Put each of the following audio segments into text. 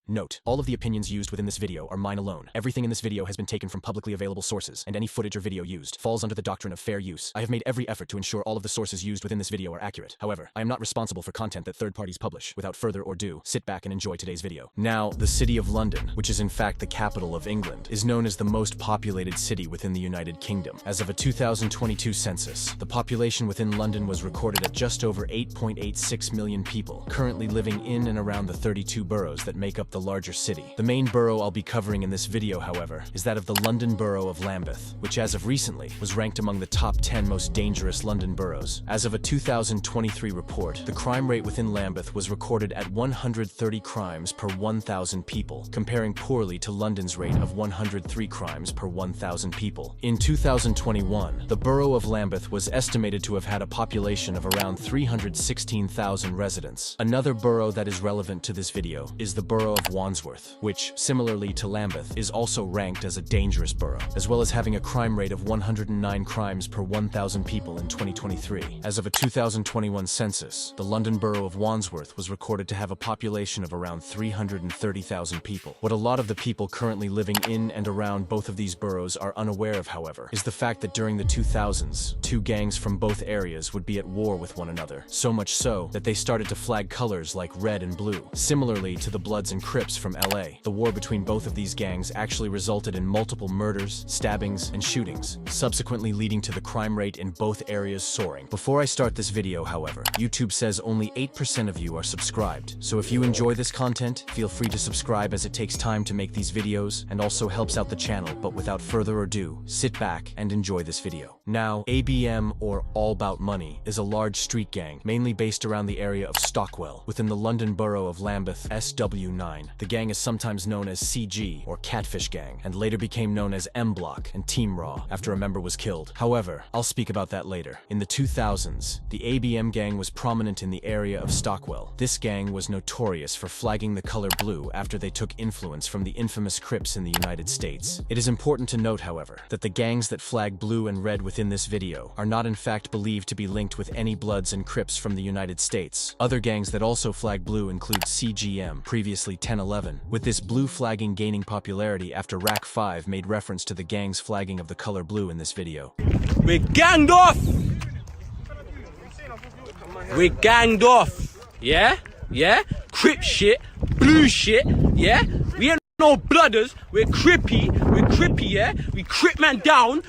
Note: all of the opinions used within this video are mine alone. Everything in this video has been taken from publicly available sources, and any footage or video used falls under the doctrine of fair use. I have made every effort to ensure all of the sources used within this video are accurate. However, I am not responsible for content that third parties publish. Without further ado, sit back and enjoy today's video. Now, the city of London, which is in fact the capital of England, is known as the most populated city within the United Kingdom. As of a 2022 census, the population within London was recorded at just over 8.86 million people, currently living in and around the 32 boroughs that make up the larger city. The main borough I'll be covering in this video, however, is that of the London Borough of Lambeth, which as of recently was ranked among the top 10 most dangerous London boroughs. As of a 2023 report, the crime rate within Lambeth was recorded at 130 crimes per 1,000 people, comparing poorly to London's rate of 103 crimes per 1,000 people. In 2021, the borough of Lambeth was estimated to have had a population of around 316,000 residents. Another borough that is relevant to this video is the borough of Wandsworth, which, similarly to Lambeth, is also ranked as a dangerous borough, as well as having a crime rate of 109 crimes per 1,000 people in 2023. As of a 2021 census, the London borough of Wandsworth was recorded to have a population of around 330,000 people. What a lot of the people currently living in and around both of these boroughs are unaware of, however, is the fact that during the 2000s, two gangs from both areas would be at war with one another, so much so that they started to flag colors like red and blue. Similarly to the Bloods and Crips from LA, the war between both of these gangs actually resulted in multiple murders, stabbings, and shootings, subsequently leading to the crime rate in both areas soaring. Before I start this video, however, YouTube says only 8% of you are subscribed, so if you enjoy this content, feel free to subscribe as it takes time to make these videos and also helps out the channel. But without further ado, sit back and enjoy this video. Now, ABM, or All About Money, is a large street gang, mainly based around the area of Stockwell, within the London borough of Lambeth, SW9. The gang is sometimes known as CG, or Catfish Gang, and later became known as M Block and TeamRaw after a member was killed. However, I'll speak about that later. In the 2000s, the ABM gang was prominent in the area of Stockwell. This gang was notorious for flagging the color blue after they took influence from the infamous Crips in the United States. It is important to note, however, that the gangs that flag blue and red within this video are not in fact believed to be linked with any Bloods and Crips from the United States. Other gangs that also flag blue include CGM, previously 1011, with this blue flagging gaining popularity after Rack 5 made reference to the gang's flagging of the color blue in this video. We're ganged off! We're ganged off! Yeah? Yeah? Crip shit, blue shit, yeah? We ain't no blooders, we're crippy, yeah? We crip man down,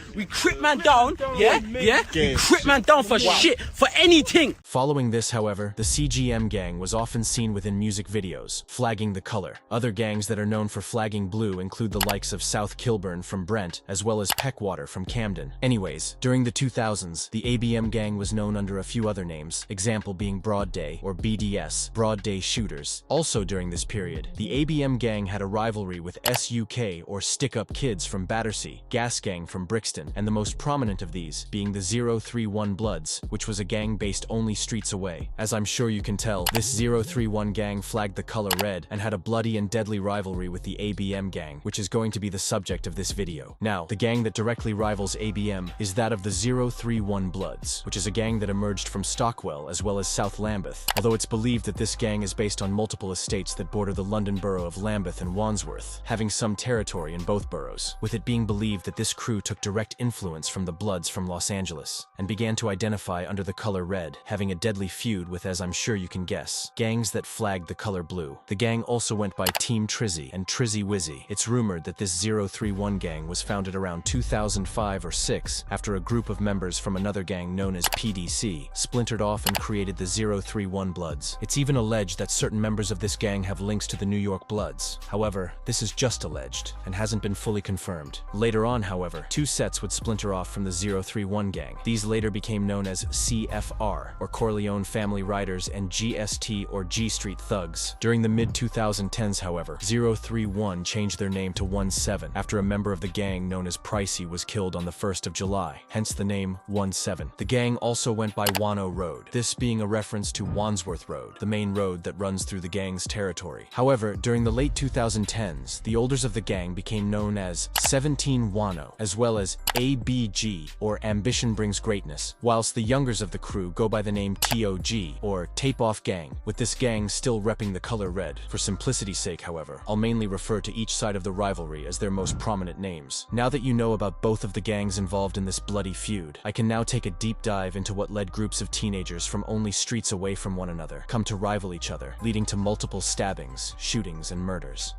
yeah? Yeah? We crip man down for shit, for anything! Following this, however, the CGM gang was often seen within music videos, flagging the color. Other gangs that are known for flagging blue include the likes of South Kilburn from Brent, as well as Peckwater from Camden. Anyways, during the 2000s, the ABM gang was known under a few other names, example being Broad Day, or BDS, Broad Day Shooters. Also during this period, the ABM gang had a rivalry with SUK, or Stick Up Kids from Battersea, Gas Gang from Brixton, and the most prominent of these being the 031 Bloods, which was a gang based only streets away. As I'm sure you can tell, this 031 gang flagged the color red and had a bloody and deadly rivalry with the ABM gang, which is going to be the subject of this video. Now, the gang that directly rivals ABM is that of the 031 Bloods, which is a gang that emerged from Stockwell as well as South Lambeth, although it's believed that this gang is based on multiple estates that border the London borough of Lambeth and Wandsworth, having some territory in both boroughs, with it being believed that this crew took direct influence from the Bloods from Los Angeles, and began to identify under the color red, having a deadly feud with, as I'm sure you can guess, gangs that flagged the color blue. The gang also went by Team Trizzy and Trizzy Wizzy. It's rumored that this 031 gang was founded around 2005 or 6 after a group of members from another gang known as PDC splintered off and created the 031 Bloods. It's even alleged that certain members of this gang have links to the New York Bloods. However, this is just alleged and hasn't been fully confirmed. Later on, however, two sets would splinter off from the 031 gang. These later became known as CFR, or Corleone Family Riders, and GST, or G Street Thugs. During the mid-2010s, however, 031 changed their name to 17 after a member of the gang known as Pricey was killed on the 1st of July, hence the name 17. The gang also went by Wano Road, this being a reference to Wandsworth Road, the main road that runs through the gang's territory. However, during the late 2010s, 2010s, the olders of the gang became known as 17 Wano, as well as ABG, or Ambition Brings Greatness, whilst the youngers of the crew go by the name TOG, or Tape Off Gang, with this gang still repping the color red. For simplicity's sake, however, I'll mainly refer to each side of the rivalry as their most prominent names. Now that you know about both of the gangs involved in this bloody feud, I can now take a deep dive into what led groups of teenagers from only streets away from one another come to rival each other, leading to multiple stabbings, shootings, and murders.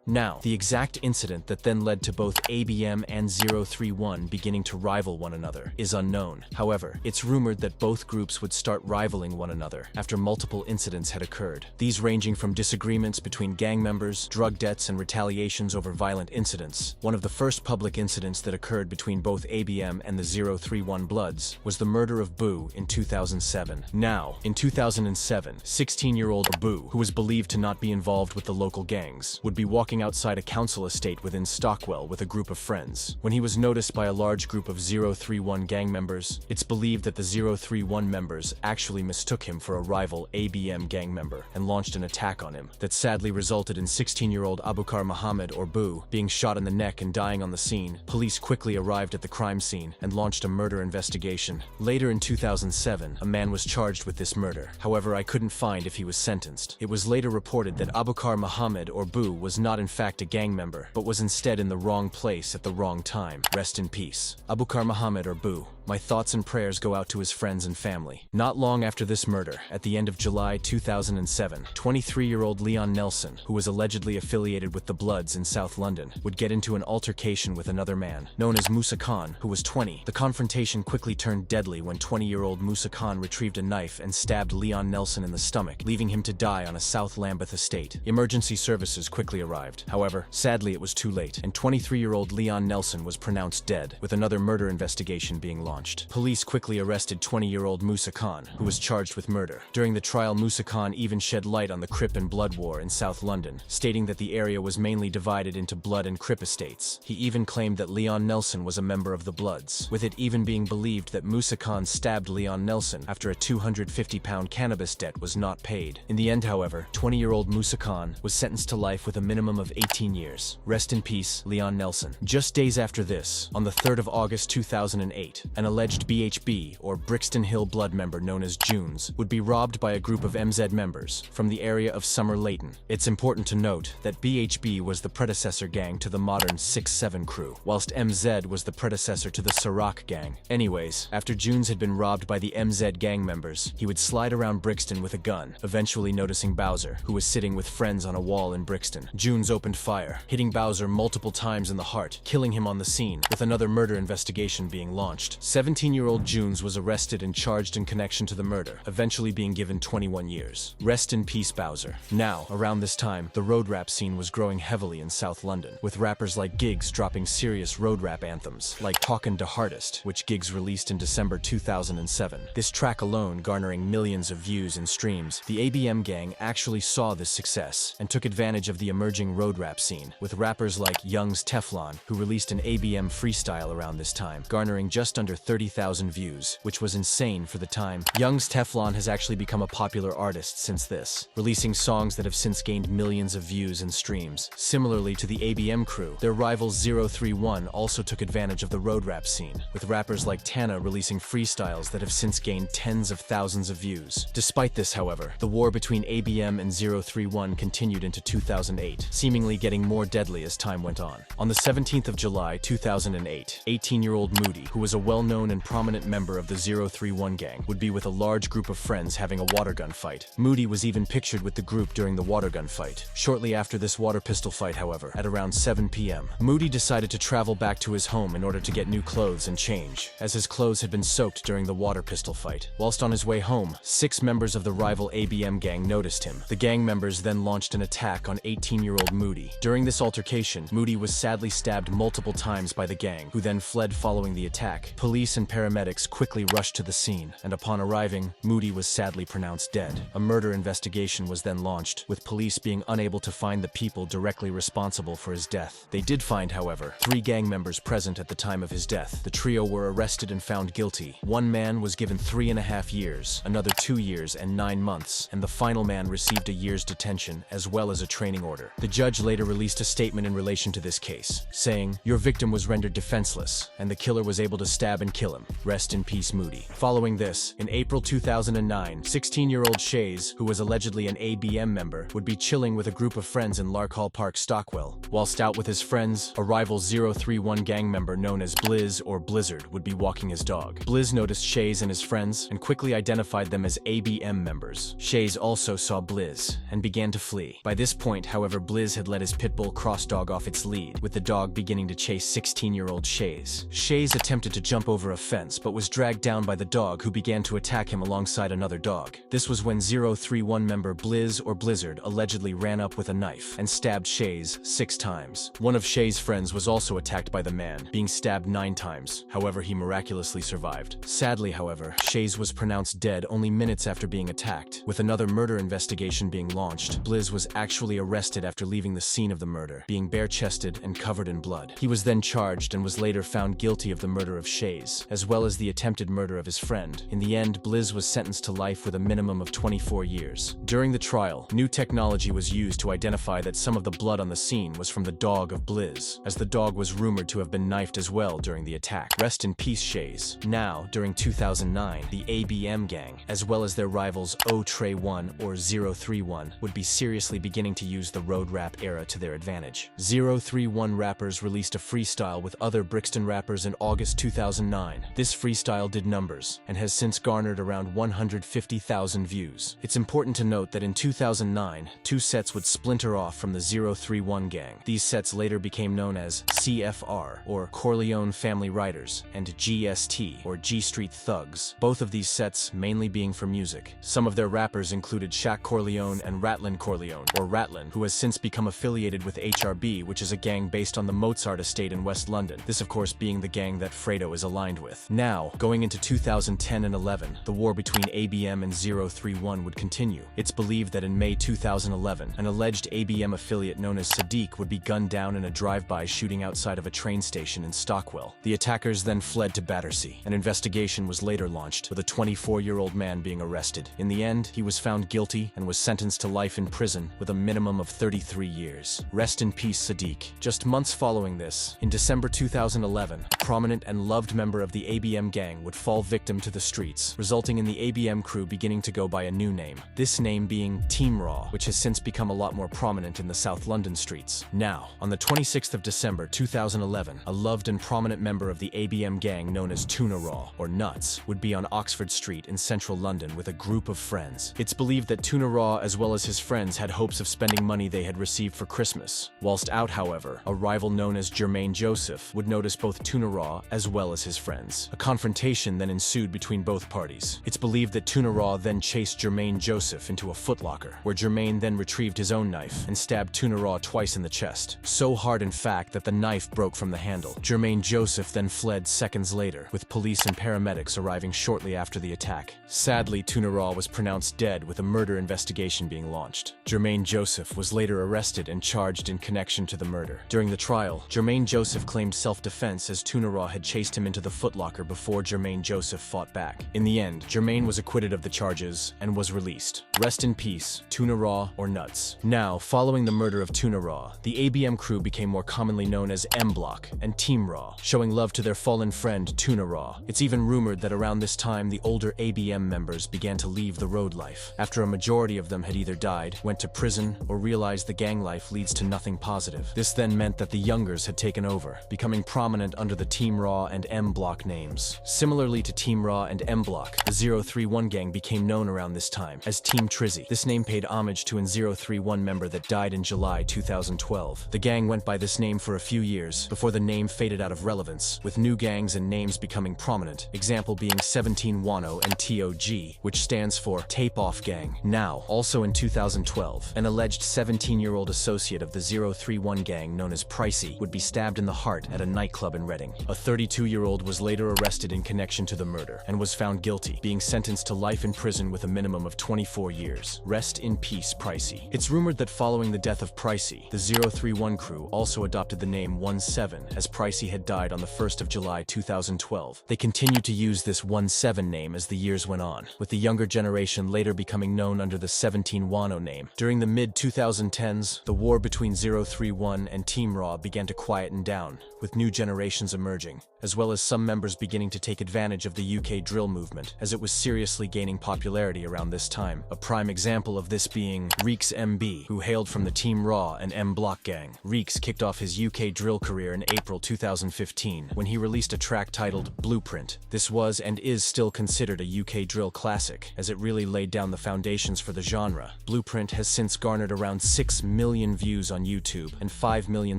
Now, the exact incident that then led to both ABM and 031 beginning to rival one another is unknown. However, it's rumored that both groups would start rivaling one another after multiple incidents had occurred. These ranging from disagreements between gang members, drug debts, and retaliations over violent incidents. One of the first public incidents that occurred between both ABM and the 031 Bloods was the murder of Boo in 2007. Now, in 2007, 16-year-old Boo, who was believed to not be involved with the local gangs, would be walking outside a council estate within Stockwell with a group of friends when he was noticed by a large group of 031 gang members. It's believed that the 031 members actually mistook him for a rival ABM gang member and launched an attack on him that sadly resulted in 16-year-old Abukar Muhammad, or Boo, being shot in the neck and dying on the scene. Police quickly arrived at the crime scene and launched a murder investigation. Later in 2007, a man was charged with this murder. However, I couldn't find if he was sentenced. It was later reported that Abukar Muhammad, or Boo, was not in fact a gang member, but was instead in the wrong place at the wrong time. Rest in peace. Abukar Muhammad, or Boo. My thoughts and prayers go out to his friends and family. Not long after this murder, at the end of July 2007, 23-year-old Leon Nelson, who was allegedly affiliated with the Bloods in South London, would get into an altercation with another man, known as Musa Khan, who was 20. The confrontation quickly turned deadly when 20-year-old Musa Khan retrieved a knife and stabbed Leon Nelson in the stomach, leaving him to die on a South Lambeth estate. Emergency services quickly arrived. However, sadly it was too late, and 23-year-old Leon Nelson was pronounced dead, with another murder investigation being launched. Police quickly arrested 20-year-old Musa Khan, who was charged with murder. During the trial, Musa Khan even shed light on the Crip and Blood war in South London, stating that the area was mainly divided into Blood and Crip estates. He even claimed that Leon Nelson was a member of the Bloods, with it even being believed that Musa Khan stabbed Leon Nelson after a £250 cannabis debt was not paid. In the end, however, 20-year-old Musa Khan was sentenced to life with a minimum of 18 years. Rest in peace, Leon Nelson. Just days after this, on the 3rd of August 2008, an alleged BHB, or Brixton Hill Blood member known as Junes, would be robbed by a group of MZ members from the area of Summer Leighton. It's important to note that BHB was the predecessor gang to the modern 6-7 crew, whilst MZ was the predecessor to the Ciroc gang. Anyways, after Junes had been robbed by the MZ gang members, he would slide around Brixton with a gun, eventually noticing Bowser, who was sitting with friends on a wall in Brixton. Junes opened fire, hitting Bowser multiple times in the heart, killing him on the scene, with another murder investigation being launched. 17-year-old Junes was arrested and charged in connection to the murder, eventually being given 21 years. Rest in peace, Bowser. Now, around this time, the road rap scene was growing heavily in South London, with rappers like Giggs dropping serious road rap anthems, like Talkin' Da Hardest, which Giggs released in December 2007. This track alone garnering millions of views and streams. The ABM gang actually saw this success and took advantage of the emerging road rap scene, with rappers like Young's Teflon, who released an ABM freestyle around this time, garnering just under 30,000 views, which was insane for the time. Young's Teflon has actually become a popular artist since this, releasing songs that have since gained millions of views and streams. Similarly to the ABM crew, their rival 031 also took advantage of the road rap scene, with rappers like Tana releasing freestyles that have since gained tens of thousands of views. Despite this, however, the war between ABM and 031 continued into 2008, seemingly getting more deadly as time went on. On the 17th of July 2008, 18-year-old Moody, who was a well-known and prominent member of the 031 gang, would be with a large group of friends having a water gun fight. Moody was even pictured with the group during the water gun fight. Shortly after this water pistol fight, however, at around 7 p.m., Moody decided to travel back to his home in order to get new clothes and change, as his clothes had been soaked during the water pistol fight. Whilst on his way home, 6 members of the rival ABM gang noticed him. The gang members then launched an attack on 18-year-old Moody. During this altercation, Moody was sadly stabbed multiple times by the gang, who then fled following the attack. Police Police and paramedics quickly rushed to the scene, and upon arriving, Moody was sadly pronounced dead. A murder investigation was then launched, with police being unable to find the people directly responsible for his death. They did find, however, 3 gang members present at the time of his death. The trio were arrested and found guilty. One man was given 3.5 years, another 2 years and 9 months, and the final man received a year's detention, as well as a training order. The judge later released a statement in relation to this case, saying, "Your victim was rendered defenseless, and the killer was able to stab and kill him. Rest in peace, Moody." Following this, in April 2009, 16-year-old Sheyz, who was allegedly an ABM member, would be chilling with a group of friends in Larkhall Park, Stockwell. Whilst out with his friends, a rival 031 gang member known as Blizz or Blizzard would be walking his dog. Blizz noticed Sheyz and his friends and quickly identified them as ABM members. Sheyz also saw Blizz and began to flee. By this point, however, Blizz had let his pitbull cross dog off its lead, with the dog beginning to chase 16-year-old Sheyz. Sheyz attempted to jump over a fence but was dragged down by the dog, who began to attack him alongside another dog. This was when 031 member Blizz or Blizzard allegedly ran up with a knife and stabbed Sheyz 6 times. One of Sheyz's friends was also attacked by the man, being stabbed 9 times. However, he miraculously survived. Sadly, however, Sheyz was pronounced dead only minutes after being attacked. With another murder investigation being launched, Blizz was actually arrested after leaving the scene of the murder, being bare-chested and covered in blood. He was then charged and was later found guilty of the murder of Sheyz, as well as the attempted murder of his friend. In the end, Blizz was sentenced to life with a minimum of 24 years. During the trial, new technology was used to identify that some of the blood on the scene was from the dog of Blizz, as the dog was rumored to have been knifed as well during the attack. Rest in peace, Sheyz. Now, during 2009, the ABM gang, as well as their rivals O-Tray1 or 031, would be seriously beginning to use the road rap era to their advantage. 031 rappers released a freestyle with other Brixton rappers in August 2009. This freestyle did numbers, and has since garnered around 150,000 views. It's important to note that in 2009, 2 sets would splinter off from the 031 gang. These sets later became known as CFR, or Corleone Family Riders, and GST, or G Street Thugs, both of these sets mainly being for music. Some of their rappers included Shaq Corleone and Ratlin Corleone, or Ratlin, who has since become affiliated with HRB, which is a gang based on the Mozart estate in West London, this of course being the gang that Fredo is aligned with. Now, going into 2010 and 11, the war between ABM and 031 would continue. It's believed that in May 2011, an alleged ABM affiliate known as Sadiq would be gunned down in a drive-by shooting outside of a train station in Stockwell. The attackers then fled to Battersea. An investigation was later launched, with a 24-year-old man being arrested. In the end, he was found guilty and was sentenced to life in prison with a minimum of 33 years. Rest in peace, Sadiq. Just months following this, in December 2011, a prominent and loved member of the ABM gang would fall victim to the streets, resulting in the ABM crew beginning to go by a new name. This name being TeamRaw, which has since become a lot more prominent in the South London streets. Now, on the 26th of December 2011, a loved and prominent member of the ABM gang known as TunaRaw, or Nuts, would be on Oxford Street in central London with a group of friends. It's believed that TunaRaw as well as his friends had hopes of spending money they had received for Christmas. Whilst out, however, a rival known as Jermaine Joseph would notice both TunaRaw as well as his friends. A confrontation then ensued between both parties. It's believed that TunaRaw then chased Jermaine Joseph into a footlocker, where Jermaine then retrieved his own knife and stabbed TunaRaw twice in the chest. So hard in fact that the knife broke from the handle. Jermaine Joseph then fled seconds later, with police and paramedics arriving shortly after the attack. Sadly, TunaRaw was pronounced dead with a murder investigation being launched. Jermaine Joseph was later arrested and charged in connection to the murder. During the trial, Jermaine Joseph claimed self-defense as TunaRaw had chased him into the footlocker before Jermaine Joseph fought back. In the end, Jermaine was acquitted of the charges and was released. Rest in peace, TunaRaw or Nuts. Now, following the murder of TunaRaw, the ABM crew became more commonly known as M-Block and TeamRaw, showing love to their fallen friend TunaRaw. It's even rumored that around this time the older ABM members began to leave the road life, after a majority of them had either died, went to prison, or realized the gang life leads to nothing positive. This then meant that the youngers had taken over, becoming prominent under the TeamRaw and M-Block names. Similarly to TeamRaw and M-Block, the 031 gang became known around this time as Team Trizzy. This name paid homage to an 031 member that died in July 2012. The gang went by this name for a few years, before the name faded out of relevance, with new gangs and names becoming prominent, example being 17 Wano and TOG, which stands for Tape Off Gang. Now, also in 2012, an alleged 17-year-old associate of the 031 gang known as Pricey would be stabbed in the heart at a nightclub in Reading. A 32-year-old was later arrested in connection to the murder and was found guilty, being sentenced to life in prison with a minimum of 24 years. Rest in peace, Pricey. It's rumored that following the death of Pricey, the 031 crew also adopted the name 17, as Pricey had died on the 1st of July 2012. They continued to use this 17 name as the years went on, with the younger generation later becoming known under the 17 Wano name. During the mid-2010s, the war between 031 and TeamRaw began to quieten down, with new generations emerging, as well as some members beginning to take advantage of the ukdrill movement, as it was seriously gaining popularity around this time. A prime example of this being ReekzMB, who hailed from the TeamRaw and M-Block gang. Reeks kicked off his ukdrill career in April 2015, when he released a track titled Blueprint. This was and is still considered a ukdrill classic, as it really laid down the foundations for the genre. Blueprint has since garnered around 6 million views on YouTube and 5 million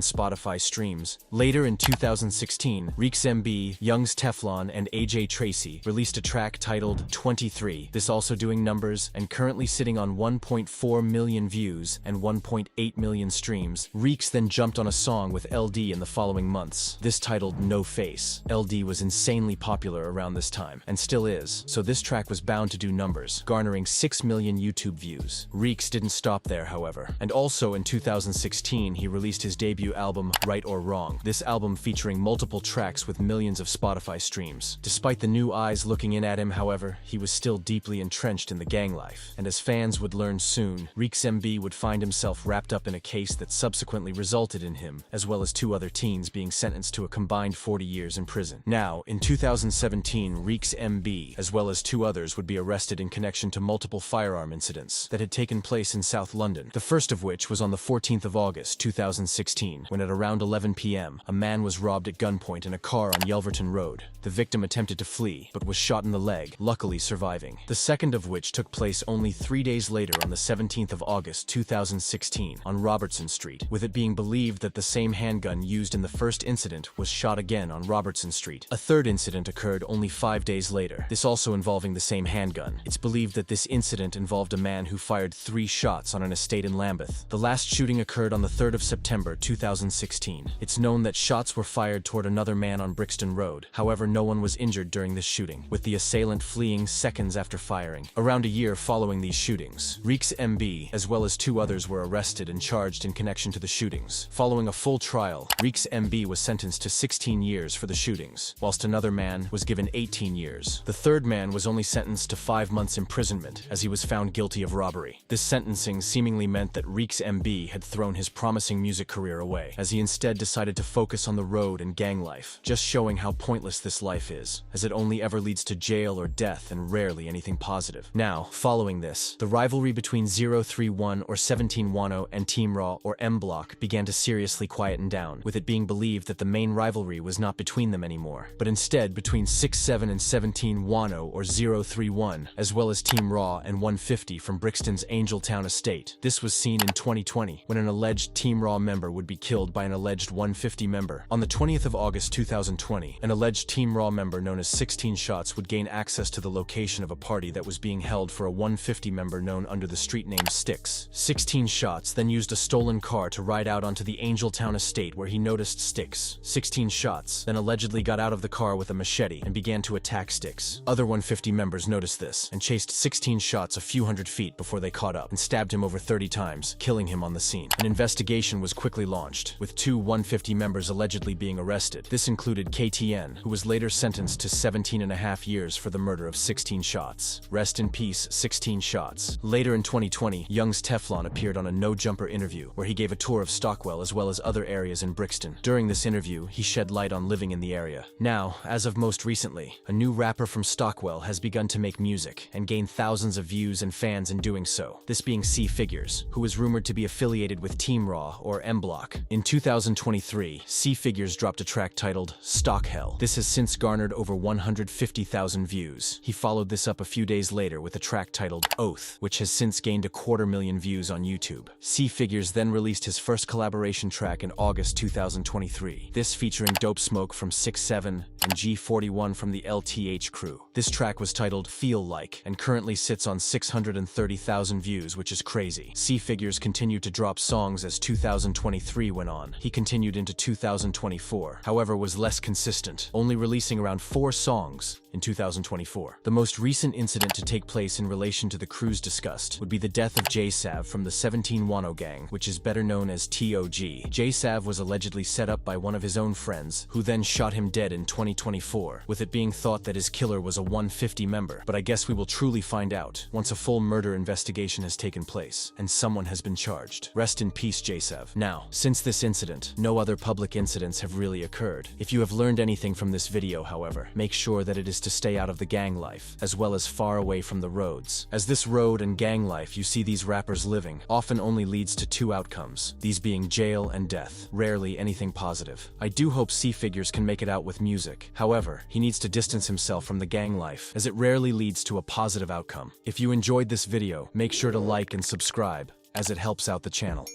Spotify streams. Later in 2016, ReekzMB, Young's Teflon, and AJ Tracy released a track titled 23, this also doing numbers and currently sitting on 1.4 million views and 1.8 million streams. Reeks then jumped on a song with LD in the following months, this titled No Face. LD was insanely popular around this time, and still is, so this track was bound to do numbers, garnering 6 million YouTube views. Reeks didn't stop there, however, and also in 2016 he released his debut album, Right or Wrong. This album featuring multiple tracks with millions of Spotify streams. Despite the new eyes looking in at him, however, he was still deeply entrenched in the gang life, and as fans would learn soon, ReekzMB would find himself wrapped up in a case that subsequently resulted in him, as well as 2 other teens being sentenced to a combined 40 years in prison. Now, in 2017, ReekzMB, as well as 2 others, would be arrested in connection to multiple firearm incidents that had taken place in South London, the first of which was on the 14th of August 2016, when at around 11 p.m., a man was robbed at gunpoint in a car on Yelverton Road. The victim attempted to flee, but was shot in the leg, luckily surviving. The second of which took place only 3 days later on the 17th of August 2016 on Robertson Street, with it being believed that the same handgun used in the first incident was shot again on Robertson Street. A third incident occurred only 5 days later, this also involving the same handgun. It's believed that this incident involved a man who fired 3 shots on an estate in Lambeth. The last shooting occurred on the 3rd of September 2016. It's known that shots were fired toward another man on Brixton Road. However, no one was injured during this shooting, with the assailant fleeing seconds after firing. Around a year following these shootings, ReekzMB, as well as 2 others, were arrested and charged in connection to the shootings. Following a full trial, ReekzMB was sentenced to 16 years for the shootings, whilst another man was given 18 years. The third man was only sentenced to 5 months imprisonment, as he was found guilty of robbery. This sentencing seemingly meant that ReekzMB had thrown his promising music career away, as he instead decided to focus on the road and gang life, just showing how pointless this life is, as it only ever leads to jail or death and rarely anything positive. Now, following this, the rivalry between 031 or 17 Wano and TeamRaw or M-Block began to seriously quieten down, with it being believed that the main rivalry was not between them anymore, but instead between 67 and 17 Wano or 031, as well as TeamRaw and 150 from Brixton's Angeltown estate. This was seen in 2020, when an alleged TeamRaw member would be killed by an alleged 150 member. On the 20th of August 2020, an alleged TeamRaw member known as 16 Shots would gain access to the location of a party that was being held for a 150 member known under the street name Sticks. 16 Shots then used a stolen car to ride out onto the Angeltown estate where he noticed Sticks. 16 Shots then allegedly got out of the car with a machete and began to attack Sticks. Other 150 members noticed this and chased 16 Shots a few hundred feet before they caught up and stabbed him over 30 times, killing him on the scene. An investigation was quickly launched, with 2 150 members allegedly being arrested. This included KTN, who was later sentenced to 17.5 years for the murder of 16 Shots. Rest in peace, 16 Shots. Later in 2020, Young's Teflon appeared on a no-jumper interview, where he gave a tour of Stockwell as well as other areas in Brixton. During this interview, he shed light on living in the area. Now, as of most recently, a new rapper from Stockwell has begun to make music and gain thousands of views and fans in doing so, this being Cfigures, who is rumored to be affiliated with TeamRaw or M-Block. In 2023, Cfigures dropped a track titled Stockwell. This has since garnered over 150,000 views. He followed this up a few days later with a track titled Oath, which has since gained 250,000 views on YouTube. Cfigures then released his first collaboration track in August 2023, this featuring Dope Smoke from 6'7" and G41 from the LTH crew. This track was titled Feel Like and currently sits on 630,000 views, which is crazy. Cfigures continued to drop songs as 2023 went on. He continued into 2024, however was less consistent, only releasing around 4 songs in 2024. The most recent incident to take place in relation to the crews discussed would be the death of Sheyz from the 17 Wano gang, which is better known as TOG. Sheyz was allegedly set up by one of his own friends, who then shot him dead in 2024, with it being thought that his killer was a 150 member. But I guess we will truly find out once a full murder investigation has taken place and someone has been charged. Rest in peace, Sheyz. Now, since this incident, no other public incidents have really occurred. If you have learned anything from this video, however, make sure that it is to stay out of the gang life, as well as far away from the roads, as this road and gang life you see these rappers living often only leads to 2 outcomes, these being jail and death, rarely anything positive. I do hope Cfigures can make it out with music. However, he needs to distance himself from the gang life, as it rarely leads to a positive outcome. If you enjoyed this video, make sure to like and subscribe, as it helps out the channel.